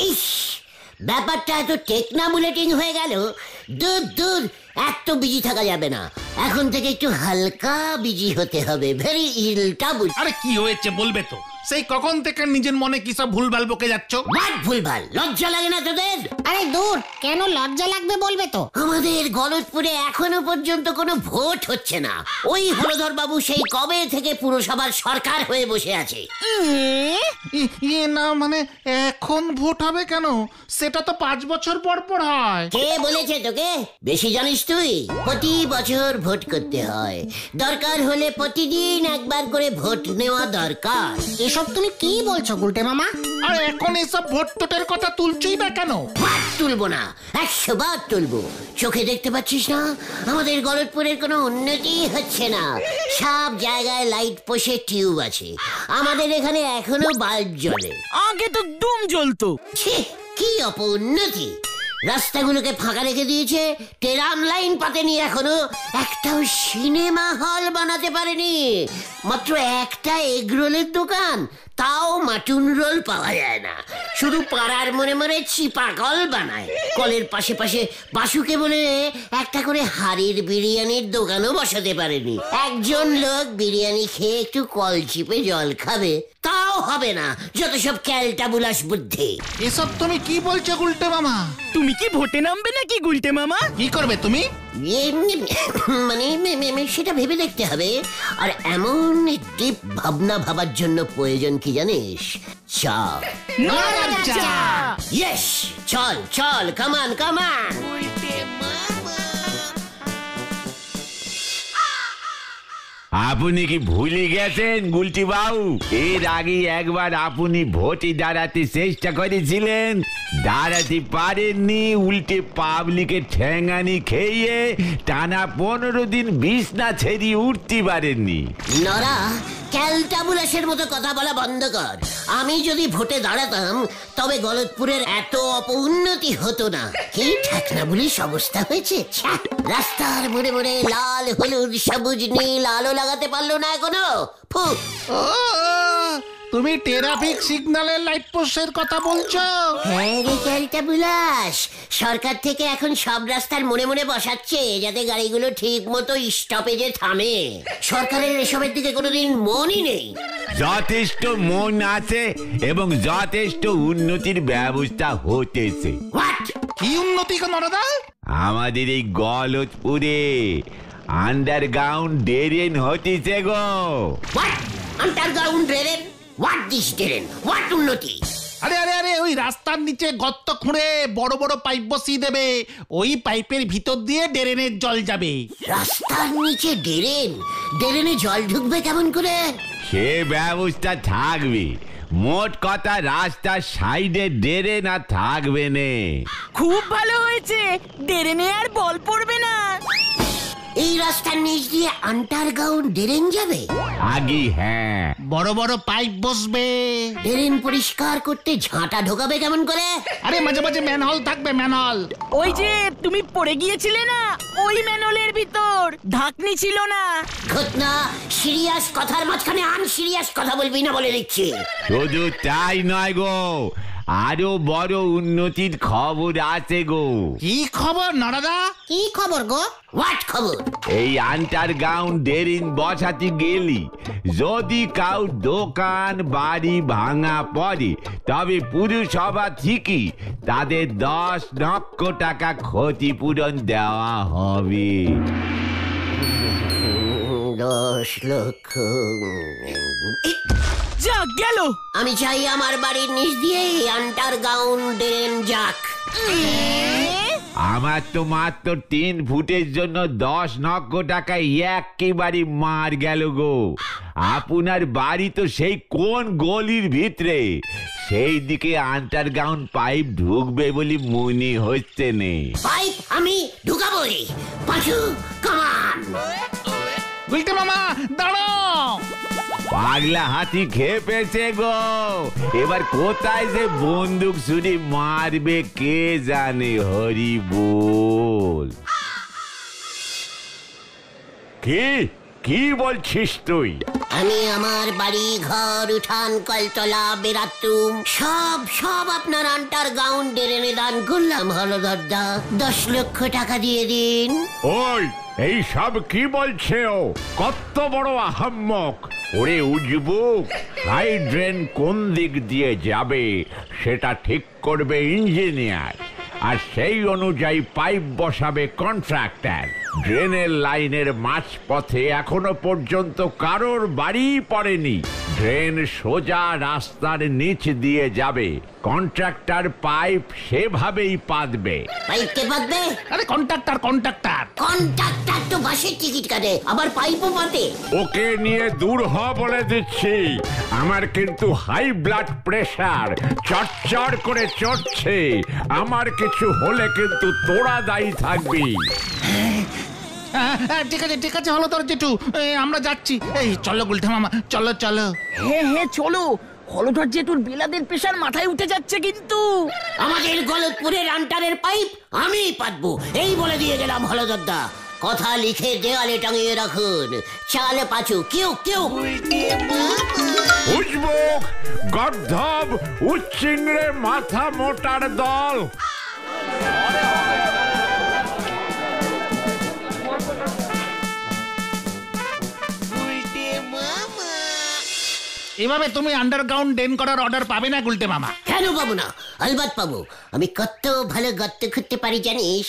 ইস, ব্যাপারটা এত টেকনা বুলেটিং হয়ে গেল। দূর দূর, এত বিজি থাকা যাবে না। এখন থেকে একটু হালকা বিজি হতে হবে। ভেরি ইলটা বুঝ। আরে কি হয়েছে বলবে তো? সেই কখন থেকে নিজের মনে কি সব ভুলভাল বকে যাচ্ছ? ভুলভাল? লজ্জা লাগে না তোদের? আরে দূর, কেন লজ্জা লাগবে বলবে তো। আমাদের গলতপুরে এখনো পর্যন্ত কোনো ভোট হচ্ছে না। ওই হলধর বাবু সেই কবে থেকে পুরসভার সরকার হয়ে বসে আছে। না মানে এখন ভোট হবে কেন? সেটা তো 5 বছর পর পর হয়। কে বলেছে তোকে? বেশি জানিস তুই? প্রতি বছর ভোট করতে হয়। দরকার হলে প্রতিদিন একবার করে ভোট নেওয়া দরকার। এসব তুমি কি বলছো গুলটে মামা? আর এখন এসব ভোট টোটের কথা তুলছই বা কেন? তুলবো না, 100 বার তুলবো। চোখে দেখতে পাচ্ছিস না আমাদের গলতপুরের কোনো উন্নতি হচ্ছে না। সব জায়গায় লাইট পোষে টিউব আছে, আমাদের এখানে এখনো বাল্ব জ্বলে। আগে তো ডুম জ্বলতো। কি অপউন্নতি! রাস্তাগুলোকে ফাঁকা রেখে দিয়েছে, টেরাম লাইন পাতেনি এখনো। একটাও সিনেমা হল বানাতে পারেনি। মাত্র একটা এগরোলের দোকান, তাও মাটুন রোল পাওয়া যায় না। শুধু পাড়ার মনে মনে চিপা কল বানায়। কলের পাশে পাশে বাসুকে বলে একটা করে হাড়ির বিরিয়ানির দোকানও বসাতে পারেনি। একজন লোক বিরিয়ানি খেয়ে একটু কল চিপে জল খাবে, তাও হবে না। যত সব ক্যালটা বুলাস বুদ্ধি। এসব তুমি কি বলছো গুলটে মামা? তুমি কি ভোটে নামবে নাকি গুলটে মামা? কি করবে তুমি? মানে সেটা ভেবে দেখতে হবে। আর এমন ডিপ ভাবনা ভাবার জন্য প্রয়োজন কি জানিস? চল। ইয়েস, চল চল, কামান কামান। আপনি কি ভুলে গেছেন গুলটি বাবু? এর আগে একবার আপনি ভোটে দাঁড়াতে চেষ্টা করেছিলেন, দাঁড়াতে পারেননি। উল্টে পাবলিকের ঠ্যাঙানি খেয়ে টানা 15 দিন বিছনা ছেড়ে উঠতে পারেননি। নরা, ক্যালটাবুলাসের মতো কথা বলা বন্ধ কর। আমি যদি ভোটে দাঁড়াতাম তবে গলতপুরের এত অপউন্নতি হতো না। কি ঠাকনা বলিস অবস্থা হয়েছে। রাস্তার মোড়ে মোড়ে লাল হলুদ সবুজ নীল আলো লাগাতে পারলো না এখনো। তুমি ট্রাফিক সিগন্যালের লাইট পোস্টের কথা বলছো? হ্যাঁ রে ক্যালটাবুলাস, সরকার থেকে এখন সব রাস্তার মোড়ে মোড়ে বসাচ্ছে যাতে গাড়িগুলো ঠিক মতো স্টপেজে থামে। সরকারের এসবের দিকে কোনোদিন মনই নেই। যথেষ্ট মন আছে এবং যথেষ্ট উন্নতির ব্যবস্থা হতেছে। কি উন্নতি নরদা? আমাদের এই গলতপুরে আন্ডারগ্রাউন্ড ড্রেন হতেছে গো। Underground drain? What this drain? What উন্নতি? আরে আরে আরে, ওই রাস্তার নিচে গর্ত খুঁড়ে বড় বড় পাইপ বসিয়ে দেবে। ওই পাইপের ভিতর দিয়ে ড্রেনের জল যাবে। রাস্তার নিচে ড্রেন? ড্রেনে জল ঢুকবে কেমন করে? সে ব্যবস্থা থাকবে। মোট কথা রাস্তার সাইডে ড্রেন আর থাকবে না। খুব ভালো হয়েছে, ড্রেনে আর বল পড়বে না। এই রাস্তার নিচ দিয়ে আন্ডারগ্রাউন্ড ড্রেন যাবে? আগে হ্যাঁ, বড় বড় পাইপ বসবে। ড্রেন পরিষ্কার করতে ঝাঁটা ঢোকাবে কেমন করে? আরে মাঝে মাঝে ম্যানহোল থাকবে, ম্যানহোল। ওই যে তুমি পড়ে গিয়েছিলে না, ওই ম্যানহোলের ভিতর ঢাকনি ছিল না। ঘটনা সিরিয়াস কথার মাঝখানে আনসিরিয়াস কথা বলবি না বলে দিচ্ছি। শুধু তাই নয় গো, আরো বড় উন্নতির খবর আছে গো। কি খবর নরদা? কি খবর গো? হোয়াট খবর? এই আন্ডারগ্রাউন্ড ড্রেন বসাতে গেলি যদি কাউ দোকান বাড়ি ভাঙা পড়ে তবে পুরসভা থেকে তাদের 10 লক্ষ টাকা ক্ষতিপূরণ দেওয়া হবে। 10 লক্ষ? যা গেল। আমি চাই আমার বাড়ির নিচ দিয়ে আন্ডারগ্রাউন্ড ড্রেন যাক। আমার তো মাত্র 3 ফুটের জন্য 10 লক্ষ টাকা একেবারে মার গেল গো। আপনার বাড়ি তো সেই কোন গলির ভিতরে, সেই দিকে আন্ডারগ্রাউন্ড পাইপ ঢুকবে বলে মনে হচ্ছে না। পাইপ আমি ঢুকাবই। পাঁচু, কামান। গুলটে মামা দাঁড়াও। পাগলা হাতি খেপেছে গো। এবার কোথায় যে বন্দুক ছুরি মারবে কে জানে। হরি বল। কি কি বলছিস তুই? আমি আমার বাড়ি, ঘর, উঠান, কলতলা, বেরাতুম সব আপনার আন্ডারগ্রাউন্ড ড্রেনে দান করলাম হলদরদা। 10 লক্ষ টাকা দিয়ে দিন। ওই এই সব কি বলছে ও? কত বড় আহাম্মক! ওরে উজবুক, হাই ড্রেন কোন দিক দিয়ে যাবে সেটা ঠিক করবে ইঞ্জিনিয়ার, আর সেই অনুযায়ী পাইপ বসাবে কন্ট্রাক্টর। ড্রেনের লাইনের মাঝপথে এখনো পর্যন্ত কারোর বাড়ি পড়েনি। ড্রেন সোজা রাস্তার নিচ দিয়ে যাবে, কন্ট্রাক্টর পাইপ সেভাবেই পাতবে। পাইপ কে পাতবে? আরে কন্ট্রাক্টর কন্ট্রাক্টর তো বাসের টিকিট কাটে, আবার পাইপও পাতে? ওকে নিয়ে দূর হ বলে দিচ্ছি। আমার কিন্তু হাই ব্লাড প্রেশার চড়চড় করে চড়ছে। আমার কিছু হলে কিন্তু তোরা দায়ী থাকবি। ঠিক আছে হলো তোর জেঠু, আমরা যাচ্ছি। এই চলো গুলটে মামা, চলো। হ্যাঁ চলো। হলধর জেঠুর বিলাদের প্রেশার মাথায় উঠে যাচ্ছে কিন্তু। আমাদের গলতপুরের আন্টারের পাইপ আমি পাতবো, এই বলে দিয়ে গেলাম হলদরদা। কথা লিখে দেওয়ালে টাঙিয়ে রাখুন। চাল পাচু কেউ উজবুক, গর্ধব, উচ্চিংড়ে মাথা মোটার দল। এভাবে তুমি আন্ডারগ্রাউন্ড ড্রেন করার অর্ডার পাবে না গুলটে মামা। কেন পাবো না? আলবাত পাবো। আমি কত ভালো গর্ত খুঁড়তে পারি জানিস?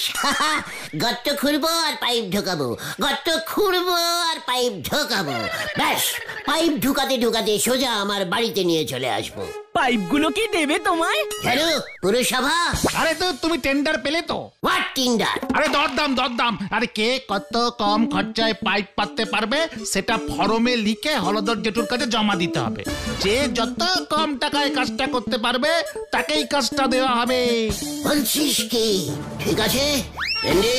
গর্ত খুঁড়বো আর পাইপ ঢোকাবো, গর্ত খুঁড়বো আর পাইপ ঢোকাবো। ব্যাস, পাইপ ঢুকাতে সোজা আমার বাড়িতে নিয়ে চলে আসবো। পাইপগুলো কি দেবে তোমায়? কেন পুরসভা? আরে তো তুমি টেন্ডার পেলে তো? What tender? আরে দরদাম। আরে কে কত কম খরচায় পাইপ পাততে পারবে সেটা ফর্মে লিখে হলদর জেঠুর কাছে জমা দিতে হবে। যে যত কম টাকায় কাজটা করতে পারবে তাকেই কাজটা দেওয়া হবে। বলছিস কি? ঠিক আছে টেন্ডি,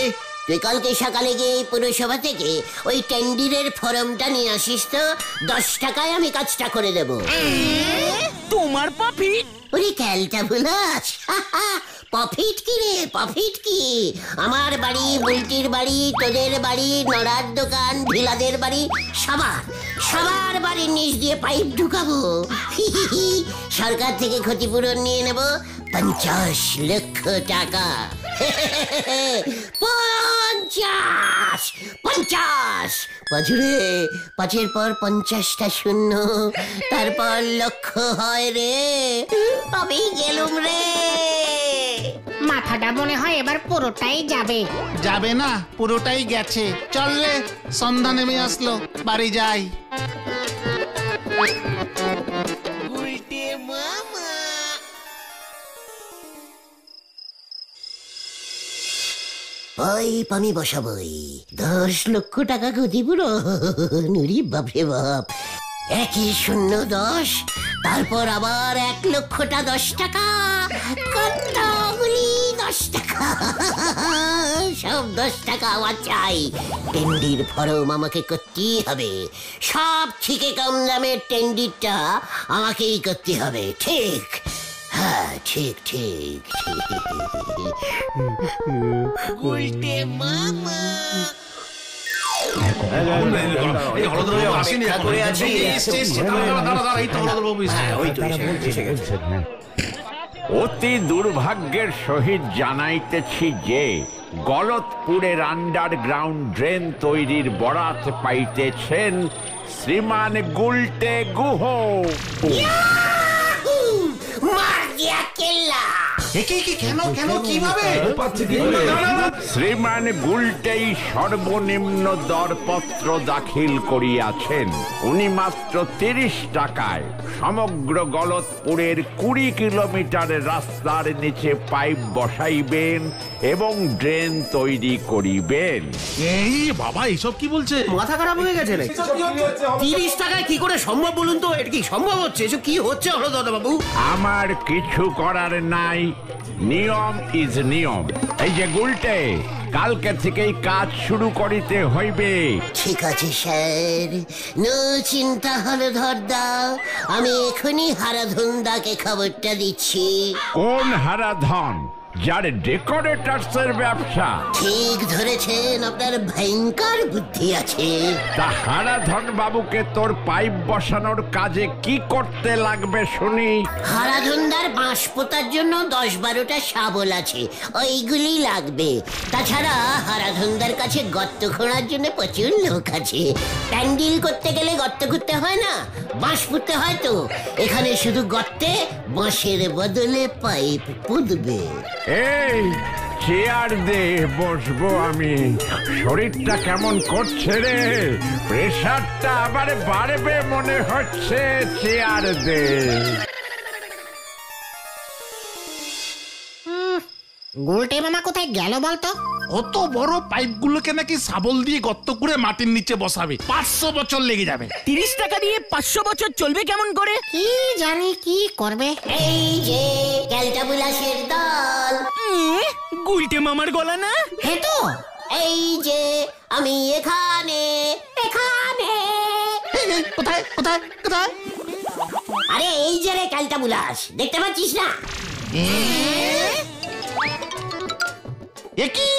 তুই কালকে সকালে গিয়ে পুরসভা থেকে ওই টেন্ডিরের ফর্মটা নিয়ে আসিস তো। 10 টাকায় আমি কাজটা করে দেবো। তোমার প্রফিট? ওরে ক্যালটা বুলাস, প্রফিট কি রে? প্রফিট কি? আমার বাড়ি, বুলটির বাড়ি, তোদের বাড়ি, নড়ার দোকান, ভিলাদের বাড়ি, সবার বাড়ির নিচ দিয়ে পাইপ ঢুকাবো। সরকার থেকে ক্ষতিপূরণ নিয়ে নেব 50 লক্ষ টাকা। 50 পাঁচুরে, 5-এর পর 50টা শূন্য, তারপর লক্ষ হয় রে। আমি গেলুম রে। মাথাটা মনে হয় এবার পুরোটাই যাবে না, পুরোটাই গেছে। চললে সন্ধ্যা নেমে আসলো, বাড়ি যাই। পাইপ আমি বসাবই। 10 লক্ষ টাকা ক্ষতিপূরণ। বাপরে বাপ, 1-0-10, তারপর আবার 1 লক্ষটা 10 টাকা। কতগুলি 10 টাকা? সব 10 টাকা আমার চাই। টেন্ডির ফর্ম আমাকে করতেই হবে। সব থেকে কম দামের টেন্ডিরটা আমাকেই করতে হবে। ঠিক? হ্যাঁ, ঠিক। অতি দুর্ভাগ্যের সহিত জানাইতেছি যে গলতপুরের আন্ডারগ্রাউন্ড ড্রেন তৈরির বরাত পাইতেছেন শ্রীমান গুলটে গুহ। কেন কিভাবে? শ্রীমান গুলটেই সর্বনিম্ন দরপত্র দাখিল করিয়াছেন। উনি মাত্র 30 টাকায় সমগ্র গলতপুরের 20 কিলোমিটার রাস্তার নিচে পাইপ বসাইবেন এবং ড্রেন তৈরি করিবেন। এই বাবা, এইসব কি বলছে? মাথা খারাপ হয়ে গেছে নাকি? 30 টাকায় কি করে সম্ভব বলুন তো? এটা কি সম্ভব হচ্ছে? এসব কি হচ্ছে হলদর বাবু? আমার কিছু করার নাই, নিয়ম ইজ নিয়ম। এই যে গুলটে, কালকে থেকেই কাজ শুরু করিতে হইবে। ঠিক আছে স্যার, নো চিন্তা হলধরদা। আমি এখনই হারাধনদাকে খবরটা দিচ্ছি। কোন হারাধন? যার ডেকোরেটরসের ব্যবসা। ঠিক ধরেছেন, আপনার ভয়ঙ্কর বুদ্ধি আছে। তা হারাধন বাবুকে তোর পাইপ বসানোর কাজে কি করতে লাগবে শুনি? হারাধনদার বাঁশ পোতার জন্য 10-12টা শাবল আছে, ওইগুলি লাগবে। তাছাড়া হারাধনদার কাছে গর্ত খোঁড়ার জন্য প্রচুর লোক আছে। প্যান্ডেল করতে গেলে গর্ত খুঁড়তে হয় না, বাঁশ পুঁততে হয়। তো এখানে শুধু গর্তে বাঁশের বদলে পাইপ পুঁতবে। এই চেয়ার দে, বসবো আমি। শরীরটা কেমন করছে রে, প্রেশারটা আবার বাড়বে মনে হচ্ছে। চেয়ার দে। গুলটে মামা কোথায় গেল বলতো? অত বড় পাইপগুলোকে নাকি শাবল দিয়ে গর্ত করে মাটির নিচে বসাবে, 500 বছর লেগে যাবে। 30 টাকা দিয়ে 500 বছর চলবে কেমন করে? কি জানি কি করবে। এই যে ক্যালটাবুলাসের দল, গুলটে মামার গলা না? হে তো এই যে আমি এখানে এখানে। এই, এই, কোথায় কোথায় কোথায়? আরে এই যে রে ক্যালটাবুলাস, দেখতে পাচ্ছিস না? এ কি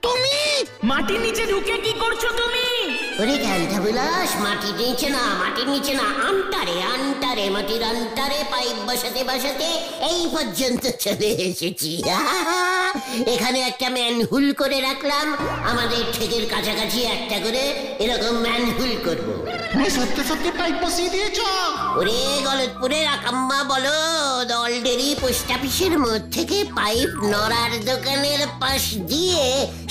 তুমি? মাটির নিচে ঢুকে কি করছো তুমি? ওরে ক্যালটাবুলাস, মাটির নিচে না, মাটির নিচে না, আন্টারে আন্টারে, মাটির আন্টারে পাইপ বসাতে বসাতে এই পর্যন্ত চলে এসেছি। এখানে একটা ম্যানহুল করে রাখলাম, আমাদের ঠেকের কাছাকাছি একটা করে এরকম ম্যানহুল করব। তুমি সত্যি সত্যি পাইপ বসিয়ে দিয়েছো? ওরে গলতপুরের আকাম্মা বলো, দলডেরি পোস্ট অফিসের মধ্যে থেকে পাইপ নড়ার দোকানের পাশ দিয়ে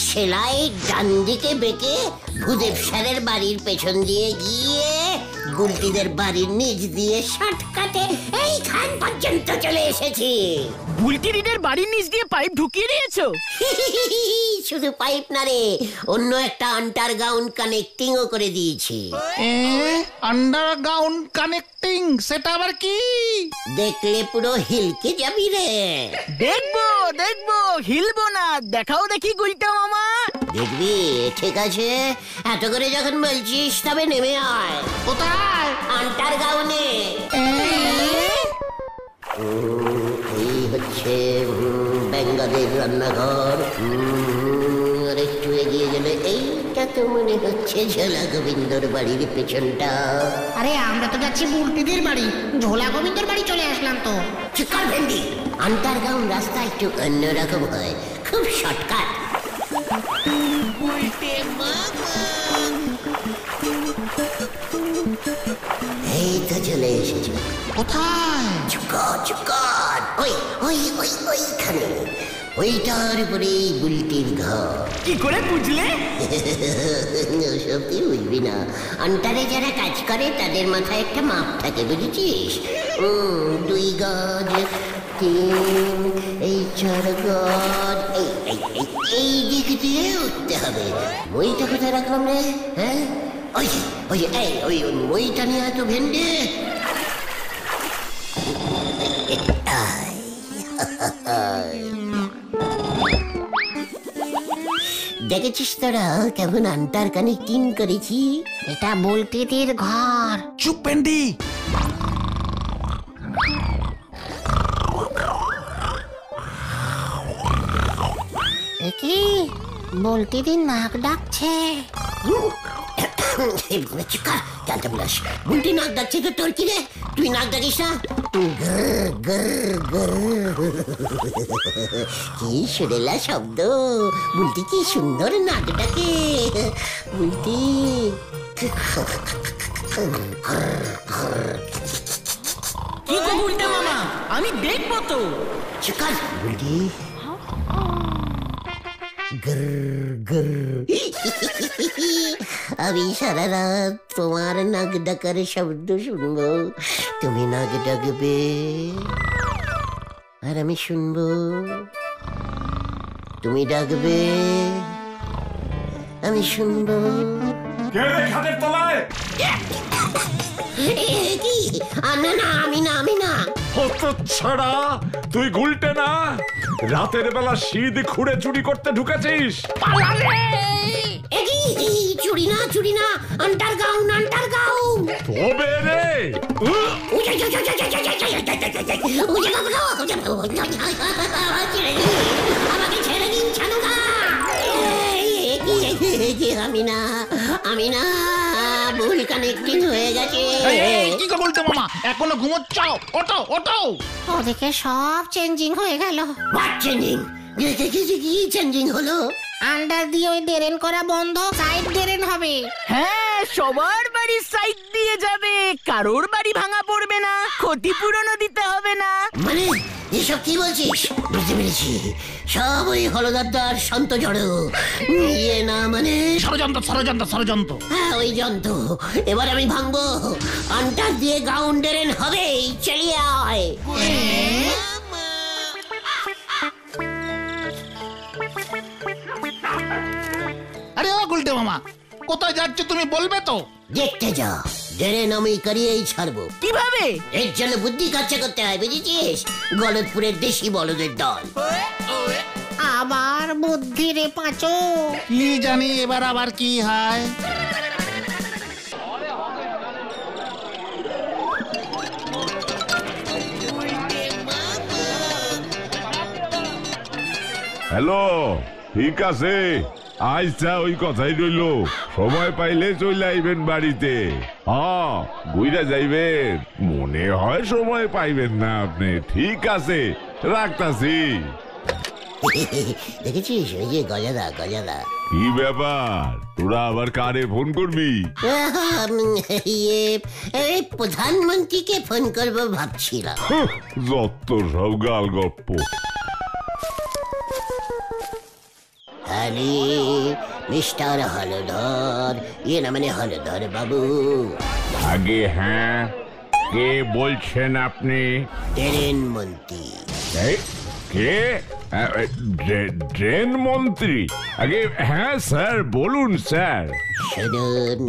সেলাই ডান দিকে বেঁকে ভূদেব স্যারের বাড়ির পেছন দিয়ে গিয়ে গুলটিদের বাড়ির নিচ দিয়ে শর্টকাটে এইখান পর্যন্ত চলে এসেছি। বুলটিরিদের বাড়ির নিচ দিয়ে পাইপ ঢুকিয়ে দিয়েছো? শুধু পাইপ না রে, অন্য একটা আন্ডারগ্রাউন্ড কানেক্টিংও করে দিয়েছি। আন্ডারগ্রাউন্ড কানেক্টিং, সেটা আবার কি? দেখলে পুরো হিলকে যাবি রে। দেখবো দেখবো, হিলবো না। দেখাও দেখি গুলটে মামা। দেখবি? ঠিক আছে, এত করে যখন বলছিস তবে নেমে আয়। কোথায়? আন্ডারগ্রাউন্ডে। এই হচ্ছে বেঙ্গলের রান্নাঘর। আর একটু এগিয়ে গেলে এইটা তো মনে হচ্ছে ঝোলা গোবিন্দর বাড়ির পেছনটা। আরে আমরা তো যাচ্ছি বুলটিদের বাড়ি, ঝোলা গোবিন্দর বাড়ি চলে আসলাম তো। চিকার ভেন্ডি, আন্ডারগ্রাউন্ড রাস্তা একটু অন্যরকম হয়, খুব শর্টকাট। এই তো চলে এসেছি। কোথায়? চুকার চুকার, ওই ওই ওই ওইখানে, ওইটার উপরে বুলটির ঘর। কি করে বুঝলে? সত্যি বুঝবি না, আন্টারে যারা কাজ করে তাদের মাথায় একটা মাপ থাকে, বুঝেছিস? 2 গজ, 3, এই 4 গজ, এই দিক দিয়ে উঠতে হবে। বইটা কোথায় রাখলাম রে? হ্যাঁ, ওই যে ওই যে ওই বইটা নিয়ে তো ভেন্ডে। দেখেছিস তোরা কেমন আন্টার কানেক্টিং করেছি? এটা বুলটিদের ঘর। চুপ পেন্ডি। কি বুলটিদের নাক ডাকছে? বুলটি নাক ডাকছে তো তোর কি রে? তুই নাক ডাকিস না? কি সুরেলা শব্দ, বুলটি কি সুন্দর নাক ডাকে। বুলটি কি গো গুলটে মামা, আমি দেখবো তো। চিকার বুলটি। আমি সারা রাত তোমার নাক ডাকার শব্দ শুনবো, তুমি নাক ডাকবে আর আমি শুনবো। তুমি ডাকবে, আমি শুনবো। খাটের তলায় কি? না না, আমি না, আমি না। ছাড়া তুই গুলটে না? রাতের বেলা শীত খুঁড়ে চুরি করতে ঢুকেছিস? কি চুরি না চুরি না, আন্ডারগ্রাউন্ড আন্ডারগ্রাউন্ড। তবে রে আমাকে ছেড়ে দিন ছানুদা। আমি না আমি না, ভুল কানেক্টিং হয়ে গেছে। কি গো বলতে মামা, এখনো ঘুমোচ্ছ? ওঠো ওঠো। ওদিকে সব চেঞ্জিং হয়ে গেল। What changing? কি চেঞ্জিং হলো? আন্ডার দিয়ে ওই ড্রেন করা বন্ধ, সাইড ড্রেন হবে। হ্যাঁ, সবার বাড়ির সাইড দিয়ে যাবে, কারোর বাড়ি ভাঙা পড়বে না, ক্ষতিপূরণও দিতে হবে না। মানে এসব কি বলছিস? বুঝতে পেরেছি, সব ওই হলদার সন্ত জড়ো ইয়ে না, মানে ষড়যন্ত্র ষড়যন্ত্র ষড়যন্ত্র। হ্যাঁ ওই যন্ত্র। এবার আমি ভাঙবো, আন্টার দিয়ে গ্রাউন্ড ড্রেন হবে। চলিয়ে আয়। আরে ও গুলটে মামা, কোথায় যাচ্ছ তুমি বলবে তো? দেখতে যা, ড্রেন আমি করিয়েই ছাড়বো। কিভাবে? এর জন্য বুদ্ধি খরচা করতে হয়, বুঝেছিস? গলতপুরের দেশি বলদের দল। আবার বুদ্ধি রে পাঁচু। কি জানি এবার আবার কি হয়। হ্যালো, ঠিক আছে, আচ্ছা ওই কথাই রইল। সময় পাইলে চলে আইবেন বাড়িতে। হ্যাঁ, ঘুরে যাইবেন। মনে হয় সময় পাইবেন না আপনি। ঠিক আছে, রাখতাছি। দেখেছিস ওই যে গজাদা গজাদা? কি ব্যাপার, তোরা আবার কারে ফোন করবি? ইয়ে, এই প্রধানমন্ত্রীকে ফোন করবো ভাবছিলাম। যত সব গাল গপ্প। আরে মিস্টার হলধর, ইয়ে না মানে হলধর বাবু। আগে হ্যাঁ, কে বলছেন আপনি? ড্রেন মন্ত্রী। এই, কে? ড্রেন মন্ত্রী? আগে হ্যাঁ স্যার, বলুন স্যার। শুনুন,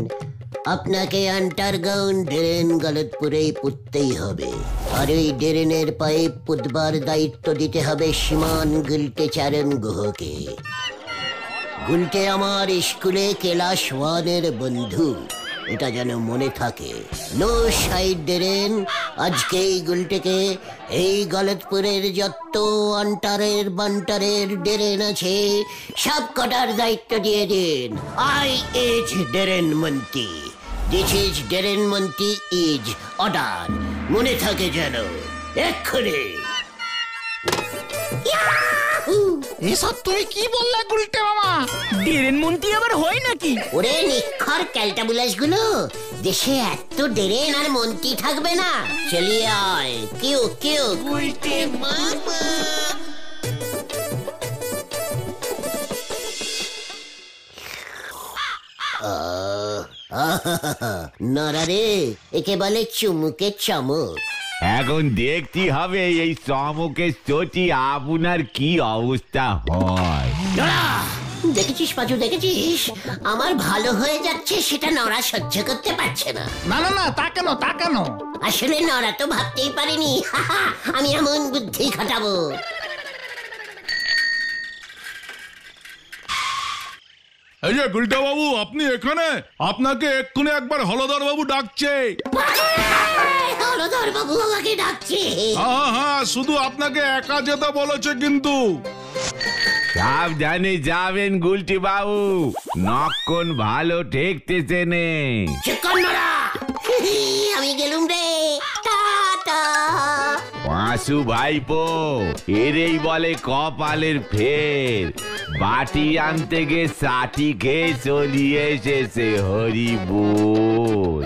আপনাকে আন্ডারগ্রাউন্ড ড্রেন গলতপুরেই পুঁততেই হবে। আর ওই ড্রেনের পাইপ পুতবার দায়িত্ব দিতে হবে শ্রীমান গুলটে চারণ গুহকে। গুলটে আমার স্কুলে ক্লাস 1-এর বন্ধু, এটা যেন মনে থাকে। No side drain. আজকেই গুলটেকে এই গলতপুরের যত আন্টারের বান্টারের ড্রেন আছে সব কটার দায়িত্ব দিয়ে দিন। আই ইজ ড্রেন মন্ত্রী, দিস ইজ ড্রেন মন্ত্রী ইজ অর্ডার। মনে থাকে যেন, এক্ষুনি। এসব তুমি কি বললে গুলটে মামা? ড্রেন মন্ত্রী আবার হয় নাকি? ওরে নিক্ষর ক্যালটাবুলাস গুলো, দেশে এত ড্রেন আর মন্ত্রী থাকবে না। চলিয়ে আয়। কেউ কেউ নরারে, একে বলে চুমুকে চমক। এখন দেখতে হবে এই চমকের চটি আপনার কি অবস্থা হয়। নরা, দেখেছিস পাঁচু, দেখেছিস? আমার ভালো হয়ে যাচ্ছে সেটা নরা সহ্য করতে পারছে না। না না না, তা কেন তা কেন? আসলে নরা তো ভাবতেই পারেনি আমি এমন বুদ্ধি খাটাবো। এই যে গুলটা বাবু, আপনি এখানে? আপনাকে এক্ষুনি একবার হলধর বাবু ডাকছে। হলধর বাবু আমাকে ডাকছে? হ্যাঁ হ্যাঁ, শুধু আপনাকে একা যেতে বলেছে কিন্তু। সাবধানে যাবেন গুলটি বাবু, নক্ষণ ভালো ঠেকতেছে নে। চিকন নরা, আমি গেলুম রে, টাটা। পাঁচু ভাইপো, এরেই বলে কপালের ফের। বাটি আনতে গে সাটি খেয়ে চলিয়ে এসেছে হরি বল।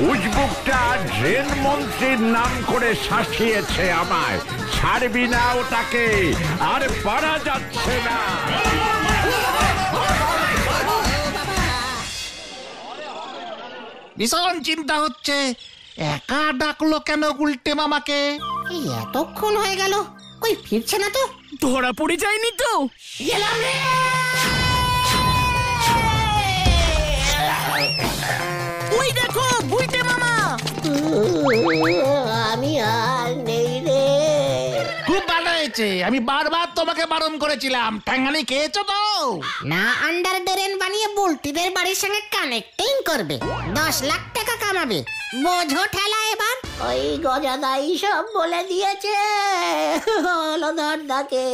উজবুকটা ড্রেন মন্ত্রীর নাম করে শাসিয়েছে আমায়। ছাড়বি না ওটাকে, আর পারা যাচ্ছে না। ভীষণ চিন্তা হচ্ছে, একা ডাকলো কেন গুলটে মামাকে? এই এতক্ষণ হয়ে গেল, কই ফিরছে না তো? ধরা পড়ে যায়নি তো? গেলাম রে। ওই দেখো গুলটে মামা। আমি আর নেই রে। খুব ভালো হয়েছে, হয়েছে? আমি বারবার তোমাকে বারণ করেছিলাম। ঠ্যাঙ্গানি খেয়েছো তো? না, আন্ডার ড্রেন বানিয়ে বুলটিদের বাড়ির সঙ্গে কানেক্টিং করবে, 10 লাখ টাকা কামাবে। বোঝো ঠেলা এবার। ওই গজাদাই সব বলে দিয়েছে হলধরদাকে।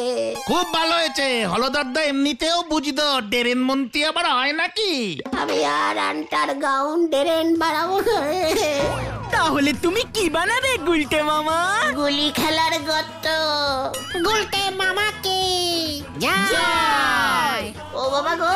খুব ভালো হয়েছে। হলদরদা এমনিতেও বুঝতো, ডেরেন মন্ত্রী আবার হয় নাকি? আমি আর আন্টার গাউন ডেরেন বাড়াবো না। তাহলে তুমি কি বানাবে গুলটে মামা? গুলি খেলার গর্ত। গুলটে মামাকে জয়। ও বাবা গো,